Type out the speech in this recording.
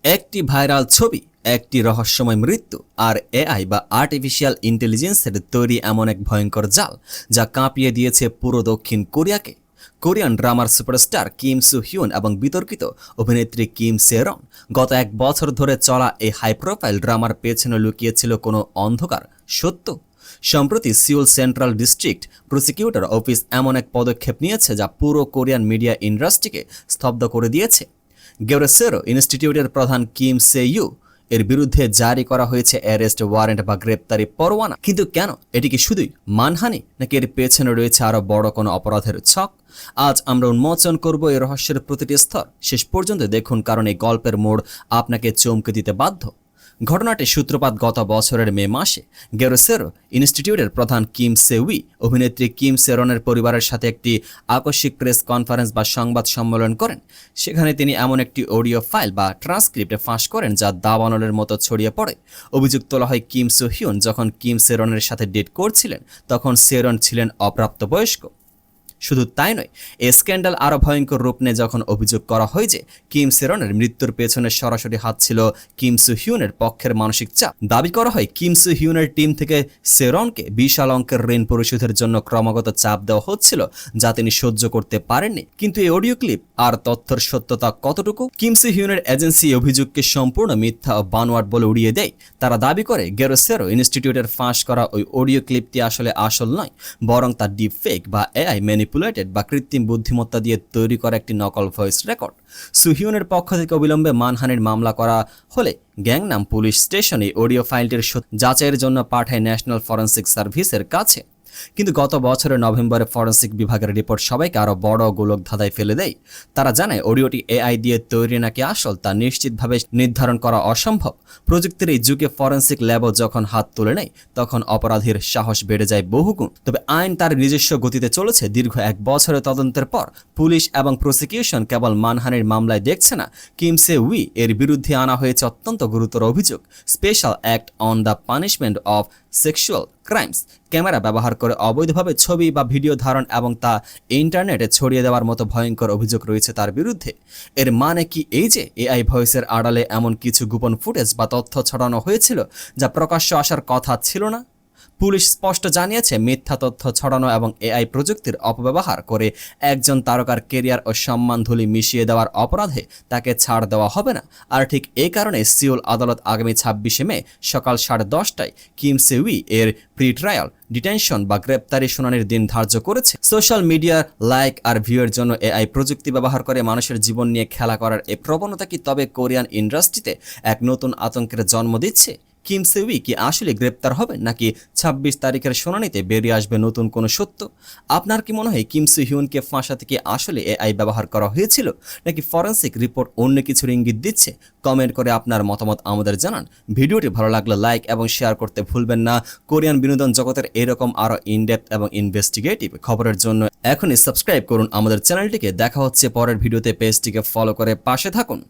একটি ভাইরাল ছবি, একটি রহস্যময় মৃত্যু আর এআই বা আর্টিফিশিয়াল ইন্টেলিজেন্সের তৈরি এমন এক ভয়ঙ্কর জাল যা কাঁপিয়ে দিয়েছে পুরো দক্ষিণ কোরিয়াকে। কোরিয়ান ড্রামার সুপারস্টার কিম সু হিউন এবং বিতর্কিত অভিনেত্রী কিম সে-রন গত এক বছর ধরে চলা এই হাই প্রোফাইল ড্রামার পেছনে লুকিয়েছিল কোনো অন্ধকার সত্য। সম্প্রতি Seoul central district prosecutor office এমন এক পদক্ষেপ নিয়েছে যা পুরো কোরিয়ান মিডিয়া ইন্ডাস্ট্রিকে স্তব্ধ করে দিয়েছে। গেরোসেরো ইনস্টিটিউটের প্রধান কিম সে ইউ এর বিরুদ্ধে জারি করা হয়েছে অ্যারেস্ট ওয়ারেন্ট বা গ্রেপ্তারি পরোয়ানা। কিন্তু কেন? এটি কি শুধুই মানহানি, নাকি এর পেছনে রয়েছে আরও বড় কোনো অপরাধের ছক? আজ আমরা উন্মোচন করব এই রহস্যের প্রতিটি স্তর। শেষ পর্যন্ত দেখুন, কারণ এই গল্পের মোড় আপনাকে চমকে দিতে বাধ্য। ঘটনাটির সূত্রপাত গত বছরের মে মাসে। গেরোসেরো ইনস্টিটিউটের প্রধান কিম সে-উই অভিনেত্রী কিম সে-রনের পরিবারের সাথে একটি আকস্মিক প্রেস কনফারেন্স বা সংবাদ সম্মেলন করেন। সেখানে তিনি এমন একটি অডিও ফাইল বা ট্রান্সক্রিপ্টে ফাঁস করেন যা দাবানলের মতো ছড়িয়ে পড়ে। অভিযোগ তোলা হয় কিম সু হিউন যখন কিম সে-রনের সাথে ডেট করছিলেন তখন সে-রন ছিলেন অপ্রাপ্তবয়স্ক। শুধু তাই নয়, এই স্ক্যান্ডাল আরও ভয়ঙ্কর রূপ নেয় যখন অভিযোগ করা হয় যে কিম সে-রনের মৃত্যুর পেছনে সরাসরি হাত ছিল কিম সু হিউনের পক্ষের মানসিক চাপ। দাবি করা হয় কিম সু হিউনের টিম থেকে সে-রনকে বিশাল অঙ্কের ঋণ পরিশোধের জন্য ক্রমাগত চাপ দেওয়া হচ্ছিল যা তিনি সহ্য করতে পারেননি। কিন্তু এই অডিও ক্লিপ আর তথ্যের সত্যতা কতটুকু? কিম সু হিউনের এজেন্সি অভিযোগকে সম্পূর্ণ মিথ্যা ও বানোয়াট বলে উড়িয়ে দেয়। তারা দাবি করে গেরোসেরো ইনস্টিটিউটের ফাঁস করা ওই অডিও ক্লিপটি আসলে আসল নয়, বরং তা ডিপ ফেক বা এআই ম্যানিপুলেটেড বা কৃত্রিম বুদ্ধিমত্তা দিয়ে তৈরি করা একটি নকল ভয়েস রেকর্ড। সুহিউনের পক্ষ থেকে অবিলম্বে মানহানির মামলা করা হলে গ্যাংনাম পুলিশ স্টেশনে অডিও ফাইলটির যাচাইয়ের জন্য পাঠায় ন্যাশনাল ফরেনসিক সার্ভিসের কাছে। কিন্তু গত বছরের নভেম্বরে ফরেনসিক বিভাগের রিপোর্ট সবাইকে আরও বড় গোলক ধাঁধায় ফেলে দেয়। তারা জানায় অডিওটি এআই দিয়ে তৈরি নাকি আসল তা নিশ্চিতভাবে নির্ধারণ করা অসম্ভব। প্রযুক্তির এই যুগে ফরেনসিক ল্যাবও যখন হাত তুলে নেয় তখন অপরাধীর সাহস বেড়ে যায় বহুগুণ। তবে আইন তার নিজস্ব গতিতে চলেছে। দীর্ঘ এক বছরের তদন্তের পর পুলিশ এবং প্রসিকিউশন কেবল মানহানির মামলায় দেখছে না, কিম সে-উই এর বিরুদ্ধে আনা হয়েছে অত্যন্ত গুরুতর অভিযোগ, special act on the punishment of sexual crimes. Camera ব্যবহার করে অবৈধভাবে ছবি বা ভিডিও ধারণ এবং তা ইন্টারনেটে ছড়িয়ে দেওয়ার মতো ভয়ঙ্কর অভিযোগ রয়েছে তার বিরুদ্ধে। এর মানে কি এই যে এআই ভয়েসের আড়ালে এমন কিছু গোপন ফুটেজ বা তথ্য ছড়ানো হয়েছিল যা প্রকাশ্য আসার কথা ছিল না? পুলিশ স্পষ্ট জানিয়েছে, মিথ্যা তথ্য ছড়ানো এবং এআই প্রযুক্তির অপব্যবহার করে একজন তারকার কেরিয়ার ও সম্মানধুলি মিশিয়ে দেওয়ার অপরাধে তাকে ছাড় দেওয়া হবে না। আর ঠিক এই কারণে সিউল আদালত আগামী 26শে মে সকাল 10:30টায় কিম সে-উই এর প্রি ট্রায়াল ডিটেনশন বা গ্রেপ্তারি শুনানির দিন ধার্য করেছে। সোশ্যাল মিডিয়ার লাইক আর ভিউয়ের জন্য এআই প্রযুক্তি ব্যবহার করে মানুষের জীবন নিয়ে খেলা করার এই প্রবণতা কি তবে কোরিয়ান ইন্ডাস্ট্রিতে এক নতুন আতঙ্কের জন্ম দিচ্ছে? কিম সে-উই কি আসলে গ্রেপ্তার হবেন, নাকি 26 তারিখের শুনানিতে বেরিয়ে আসবে নতুন কোনো সত্য? আপনার কি মনে হয় কিম সু হিউনকে ফাঁসাতে কি আসলে এআই ব্যবহার করা হয়েছিল, নাকি ফরেনসিক রিপোর্ট অন্য কিছুর ইঙ্গিত দিচ্ছে? কমেন্ট করে আপনার মতামত আমাদের জানান। ভিডিওটি ভালো লাগলে লাইক এবং শেয়ার করতে ভুলবেন না। কোরিয়ান বিনোদন জগতের এরকম আরও ইনডেপথ এবং ইনভেস্টিগেটিভ খবরের জন্য এখনই সাবস্ক্রাইব করুন আমাদের চ্যানেলটিকে। দেখা হচ্ছে পরের ভিডিওতে। পেজটিকে ফলো করে পাশে থাকুন।